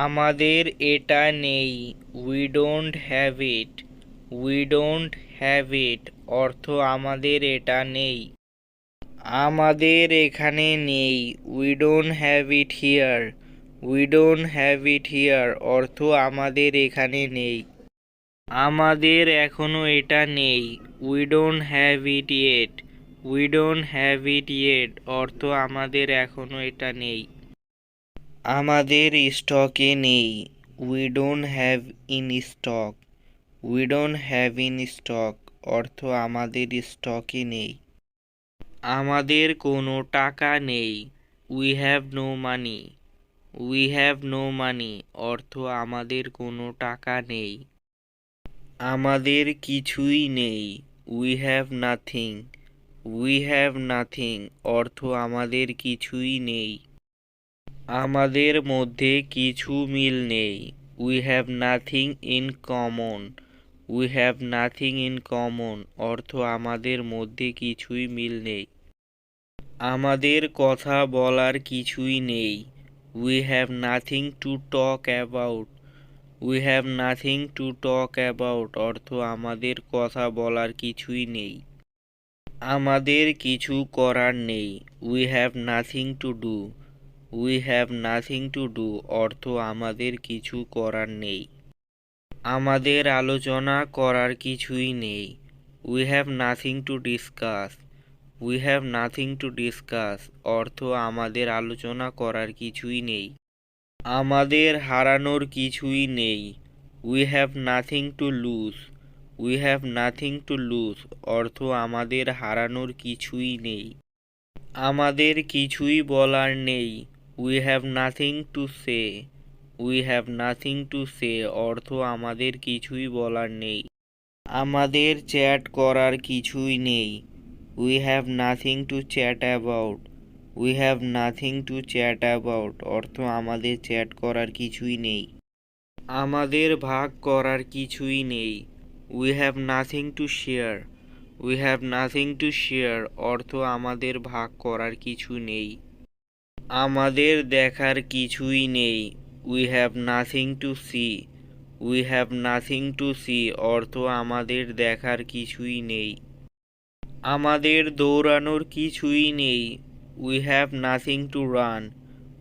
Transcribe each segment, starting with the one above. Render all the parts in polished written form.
আমাদের এটা নেই। We don't have it. We don't have it অর্থ আমাদের এটা নেই। আমাদের এখানে নেই। We don't have it here. We don't have it here অর্থ আমাদের এখানে নেই। আমাদের এখনো এটা নেই। We don't have it yet. We don't have it yet অর্থ আমাদের এখনো এটা নেই। আমাদের স্টকে নেই। We don't have in stock. We don't have in stock অর্থ আমাদের স্টকে নেই। আমাদের কোনো টাকা নেই। We have no money. We have no money অর্থ আমাদের কোনো টাকা নেই। আমাদের কিছুই নেই। We have nothing. We have nothing অর্থ আমাদের কিছুই নেই। আমাদের মধ্যে কিছু মিল নেই। We have nothing in common. We have nothing in common অর্থ আমাদের মধ্যে কিছুই মিল নেই। আমাদের কথা বলার কিছুই নেই। We have nothing to talk about. We have nothing to talk about অর্থ আমাদের কথা বলার কিছুই নেই। আমাদের কিছু করার নেই। We have nothing to do. We have nothing to do অর্থ আমাদের কিছু করার নেই। আমাদের আলোচনা করার কিছুই নেই। We have nothing to discuss. We have nothing to discuss অর্থ আমাদের আলোচনা করার কিছুই নেই। আমাদের হারানোর কিছুই নেই। We have nothing to lose. We have nothing to lose অর্থ আমাদের হারানোর কিছুই নেই। আমাদের কিছুই বলার নেই। We have nothing to say. We have nothing to say অর্থ আমাদের কিছুই বলার নেই। আমাদের চ্যাট করার কিছুই নেই। We have nothing two chat about. We have nothing two chat about অর্থ আমাদের চ্যাট করার কিছুই নেই। আমাদের ভাগ করার কিছুই নেই। We have nothing to share. We have nothing to share অর্থ আমাদের ভাগ করার কিছু নেই। আমাদের দেখার কিছুই নেই। We have nothing to see. We have nothing to see অর্থ আমাদের দেখার কিছুই নেই। আমাদের দৌড়ানোর কিছুই নেই। We have nothing to run.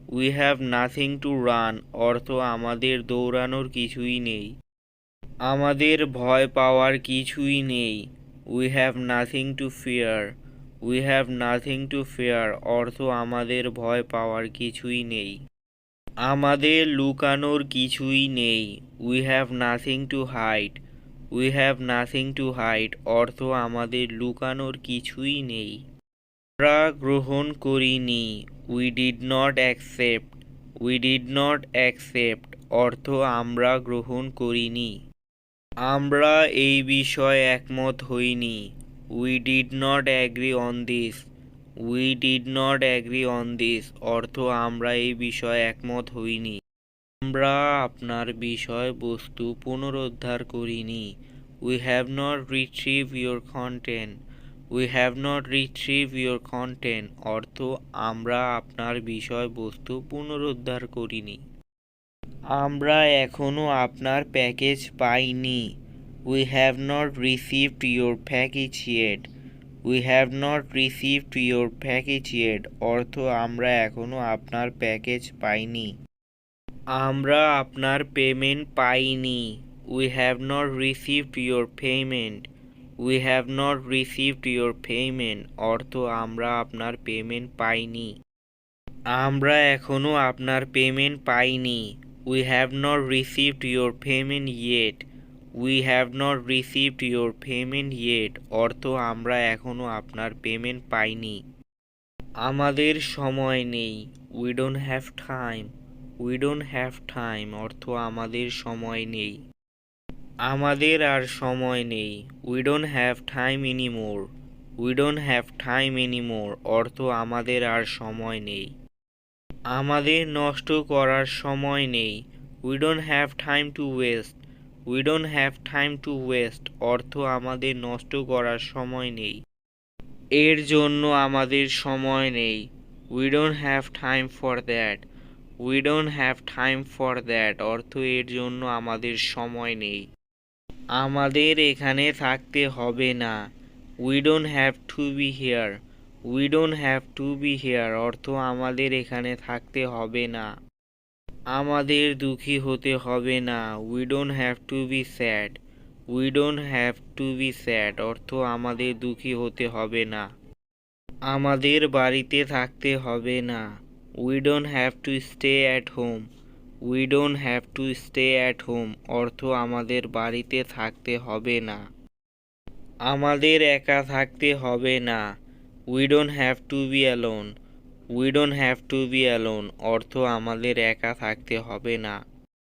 We have nothing to run অর্থ আমাদের দৌড়ানোর কিছুই নেই। আমাদের ভয় পাওয়ার কিছুই নেই। We have nothing two fear. We have nothing two fear অর্থ আমাদের ভয় পাওয়ার কিছুই নেই। আমাদের লুকানোর কিছুই নেই। We have nothing to hide. We have nothing to hide অর্থ আমাদের লুকানোর কিছুই নেই। আমরা গ্রহণ করিনি। We did not accept. We did not accept অর্থ আমরা গ্রহণ করিনি। আমরা এই বিষয়ে একমত হইনি। We did not agree on this. We did not agree on this অর্থ আমরা এই বিষয়ে একমত হইনি। আমরা আপনার বিষয়বস্তু পুনরুদ্ধার করিনি। We have not retrieve your content. We have not retrieve your content অর্থ আমরা আপনার বিষয়বস্তু পুনরুদ্ধার করিনি। আমরা এখনো আপনার প্যাকেজ পাইনি। We have not received your package yet. We have not received your package yet অর্থ আমরা এখনো আপনার প্যাকেজ পাইনি। আমরা আপনার পেমেন্ট পাইনি। We have not received your payment. We have not received your payment অর্থ আমরা আপনার পেমেন্ট পাইনি। আমরা এখনো আপনার পেমেন্ট পাইনি। We have not received your payment yet. We have not received your payment yet অর্থ আমরা এখনো আপনার পেমেন্ট পাইনি। আমাদের সময় নেই। We don't have time. We don't have time অর্থ আমাদের সময় নেই। আমাদের আর সময় নেই। We don't have time anymore. We don't have time anymore অর্থ আমাদের আর সময় নেই। আমাদের নষ্ট করার সময় নেই। We don't have time to West. We don't have time to West অর্থ আমাদের নষ্ট করার সময় নেই। এর জন্য আমাদের সময় নেই। We don't have time for that. We don't have time for that অর্থ এর জন্য আমাদের সময় নেই। আমাদের এখানে থাকতে হবে না। We don't have to B here. We don't have to B here অর্থ আমাদের এখানে থাকতে হবে না। আমাদের দুঃখী হতে হবে না। We don't have to be sad. We don't have to be sad অর্থ আমাদের দুঃখী হতে হবে না। আমাদের বাড়িতে থাকতে হবে না। We don't have to stay at home. We don't have to stay at home অর্থ আমাদের বাড়িতে থাকতে হবে না। আমাদের একা থাকতে হবে না। We don't have to be alone. We don't have to be alone অর্থ আমাদের একা থাকতে হবে না।